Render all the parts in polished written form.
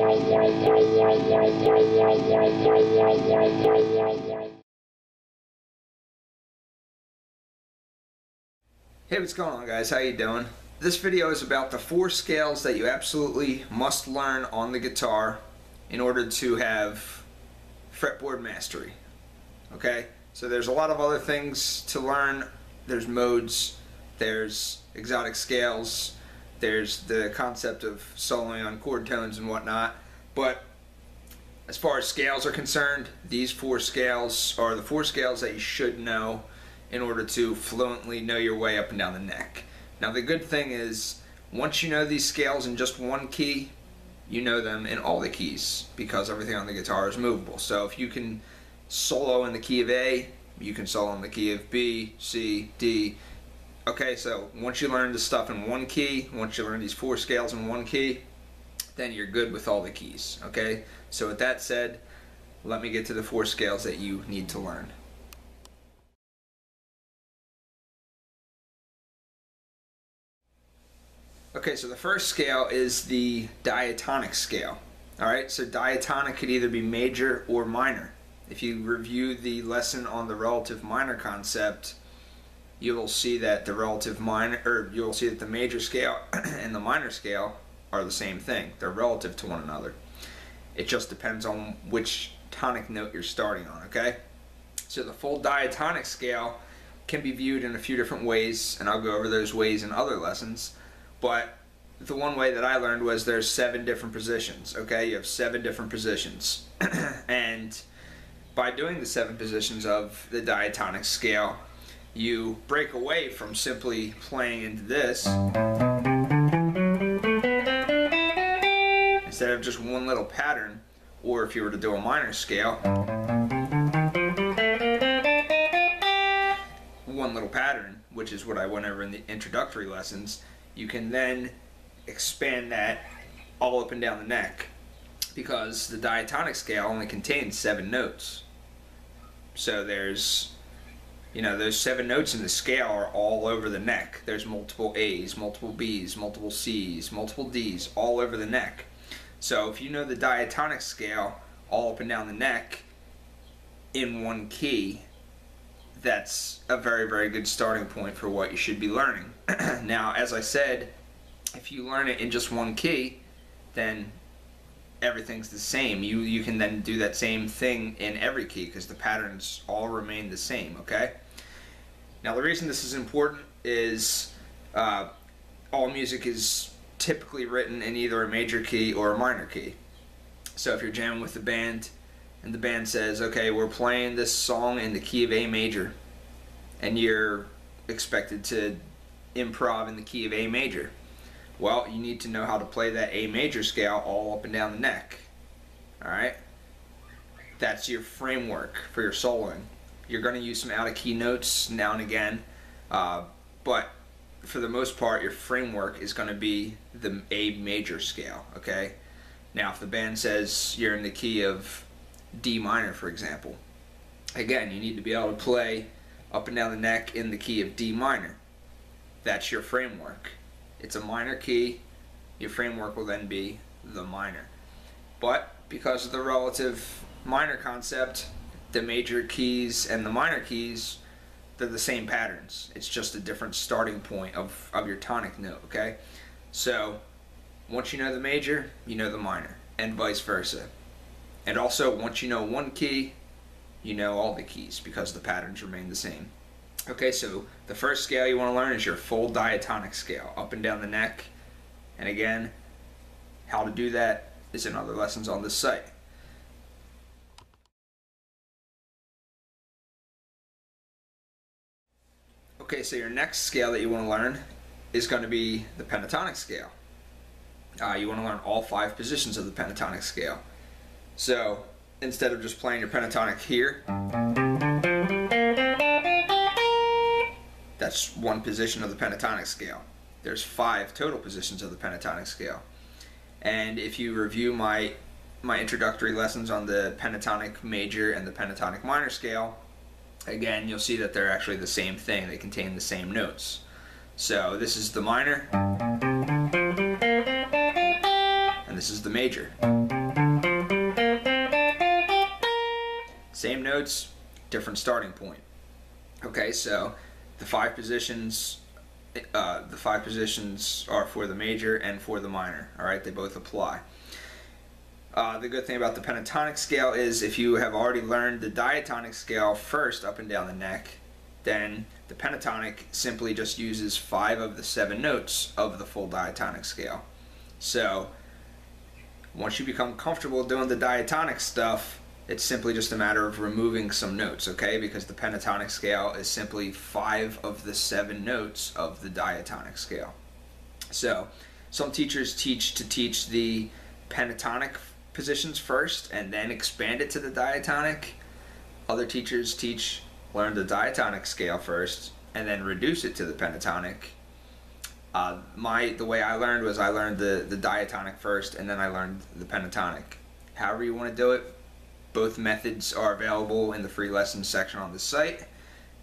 Hey, what's going on, guys? How you doing? This video is about the 4 scales that you absolutely must learn on the guitar in order to have fretboard mastery. Okay? So there's a lot of other things to learn. There's modes, there's exotic scales, there's the concept of soloing on chord tones and whatnot. But as far as scales are concerned, these 4 scales are the 4 scales that you should know in order to fluently know your way up and down the neck. Now the good thing is, once you know these scales in just one key, you know them in all the keys, because everything on the guitar is movable. So if you can solo in the key of A, you can solo in the key of B, C, D. Okay, so once you learn the stuff in one key, once you learn these 4 scales in one key, then you're good with all the keys. Okay, so with that said, let me get to the 4 scales that you need to learn. Okay, so the first scale is the diatonic scale. Alright, so diatonic could either be major or minor. If you review the lesson on the relative minor concept, you will see that the relative minor, or you will see that the major scale and the minor scale are the same thing. They're relative to one another. It just depends on which tonic note you're starting on, okay? So the full diatonic scale can be viewed in a few different ways, and I'll go over those ways in other lessons. But the one way that I learned was there's 7 different positions, okay? You have 7 different positions. And by doing the 7 positions of the diatonic scale, you break away from simply playing into this, instead of just one little pattern, or if you were to do a minor scale, one little pattern, which is what I went over in the introductory lessons. You can then expand that all up and down the neck, because the diatonic scale only contains 7 notes. So there's, those 7 notes in the scale are all over the neck. There's multiple A's, multiple B's, multiple C's, multiple D's, all over the neck. So if you know the diatonic scale all up and down the neck in one key, that's a very, very good starting point for what you should be learning. Now, as I said, if you learn it in just one key, then everything's the same. You can then do that same thing in every key, because the patterns all remain the same, okay? Now, the reason this is important is all music is typically written in either a major key or a minor key. So if you're jamming with the band, and the band says, okay, we're playing this song in the key of A major, and you're expected to improv in the key of A major. Well, you need to know how to play that A major scale all up and down the neck. Alright? That's your framework for your soloing. You're going to use some out of key notes now and again, but for the most part, your framework is going to be the A major scale, okay? Now, if the band says you're in the key of D minor, for example, again, you need to be able to play up and down the neck in the key of D minor. That's your framework. It's a minor key. Your framework will then be the minor. But because of the relative minor concept, the major keys and the minor keys, they're the same patterns. It's just a different starting point of your tonic note, okay? So once you know the major, you know the minor, and vice versa. And also, once you know one key, you know all the keys, because the patterns remain the same. Okay, so the first scale you want to learn is your full diatonic scale, up and down the neck. And again, how to do that is in other lessons on this site. Okay, so your next scale that you want to learn is going to be the pentatonic scale. You want to learn all 5 positions of the pentatonic scale. So instead of just playing your pentatonic here, that's one position of the pentatonic scale. There's 5 total positions of the pentatonic scale. And if you review my introductory lessons on the pentatonic major and the pentatonic minor scale, again, you'll see that they're actually the same thing. They contain the same notes. So this is the minor, and the this is the major. Same notes, different starting point. Okay, so the five positions are for the major and for the minor. All right, they both apply. The good thing about the pentatonic scale is if you have already learned the diatonic scale first up and down the neck, then the pentatonic simply just uses 5 of the 7 notes of the full diatonic scale. So once you become comfortable doing the diatonic stuff, it's simply just a matter of removing some notes, okay? Because the pentatonic scale is simply 5 of the 7 notes of the diatonic scale. So some teachers teach the pentatonic positions first and then expand it to the diatonic. Other teachers learn the diatonic scale first and then reduce it to the pentatonic. The way I learned was I learned the diatonic first and then I learned the pentatonic. However you want to do it, both methods are available in the free lessons section on the site,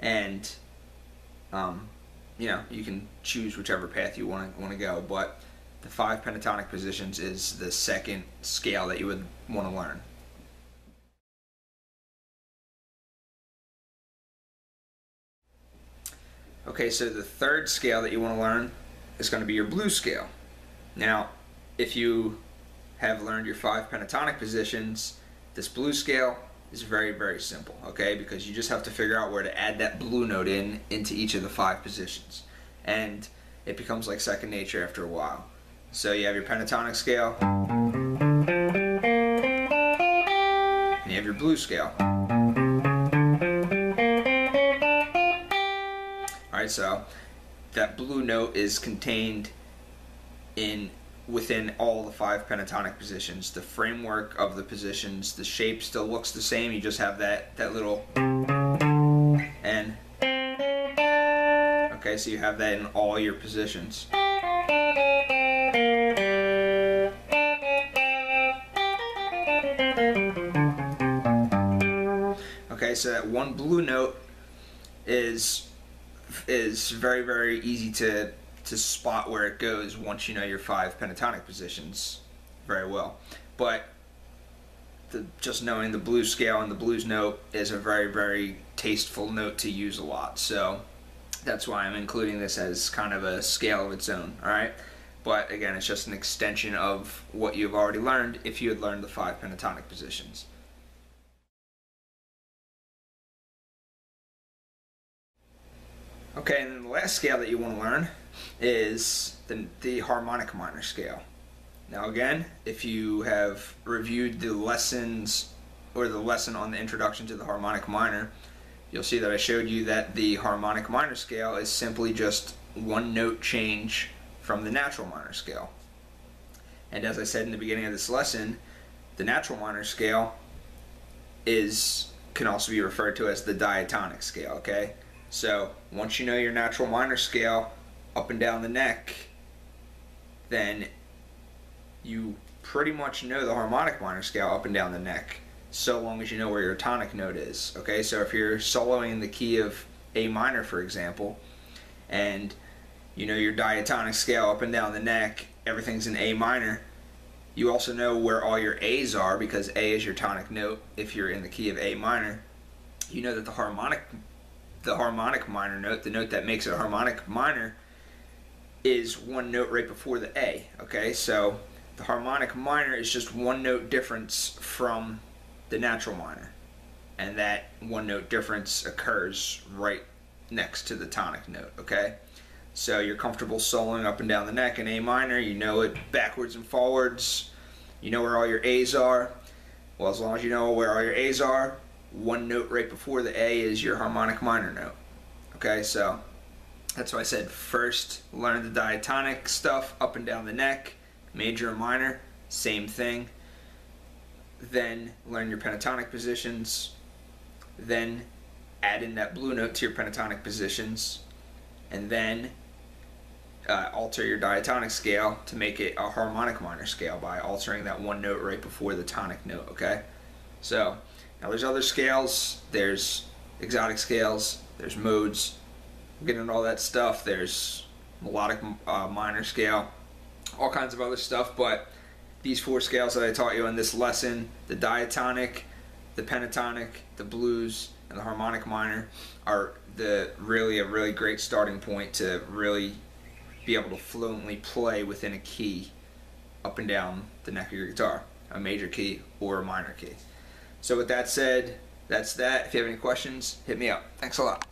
and you can choose whichever path you want to go. But the 5 pentatonic positions is the second scale that you would want to learn. Okay, so the third scale that you want to learn is going to be your blues scale. Now, if you have learned your 5 pentatonic positions, this blues scale is very, very simple, okay? Because you just have to figure out where to add that blue note into each of the 5 positions. And it becomes like second nature after a while. So you have your pentatonic scale, and you have your blues scale. Alright, so that blue note is contained within all the 5 pentatonic positions. The framework of the positions, the shape still looks the same. You just have that little N. Okay, so you have that in all your positions. Okay, so that one blue note is very, very easy to spot where it goes once you know your 5 pentatonic positions very well. But just knowing the blues scale and the blues note is a very, very tasteful note to use a lot. So that's why I'm including this as kind of a scale of its own, alright? But again, it's just an extension of what you've already learned if you had learned the 5 pentatonic positions. Okay, and then the last scale that you want to learn is the harmonic minor scale. Now again, if you have reviewed the lessons or the lesson on the introduction to the harmonic minor, you'll see that I showed you that the harmonic minor scale is simply just one note change from the natural minor scale. And as I said in the beginning of this lesson, the natural minor scale can also be referred to as the diatonic scale, okay? So once you know your natural minor scale up and down the neck, then you pretty much know the harmonic minor scale up and down the neck, so long as you know where your tonic note is. Okay, so if you're soloing in the key of A minor, for example, and you know your diatonic scale up and down the neck, everything's in A minor, you also know where all your A's are because A is your tonic note if you're in the key of A minor. You know that the harmonic minor note, the note that makes it a harmonic minor, is one note right before the A. Okay, so the harmonic minor is just one note difference from the natural minor, and that one note difference occurs right next to the tonic note. Okay, so you're comfortable soloing up and down the neck in A minor, you know it backwards and forwards, you know where all your A's are. Well, as long as you know where all your A's are, one note right before the A is your harmonic minor note. Okay, so that's why I said first learn the diatonic stuff up and down the neck, major and minor, same thing. Then learn your pentatonic positions, then add in that blue note to your pentatonic positions, and then alter your diatonic scale to make it a harmonic minor scale by altering that one note right before the tonic note, okay? So now there's other scales, there's exotic scales, there's modes, we'll get into all that stuff, there's melodic minor scale, all kinds of other stuff, but these 4 scales that I taught you in this lesson, the diatonic, the pentatonic, the blues, and the harmonic minor, are a really great starting point to really be able to fluently play within a key up and down the neck of your guitar, a major key or a minor key. So with that said, that's that. If you have any questions, hit me up. Thanks a lot.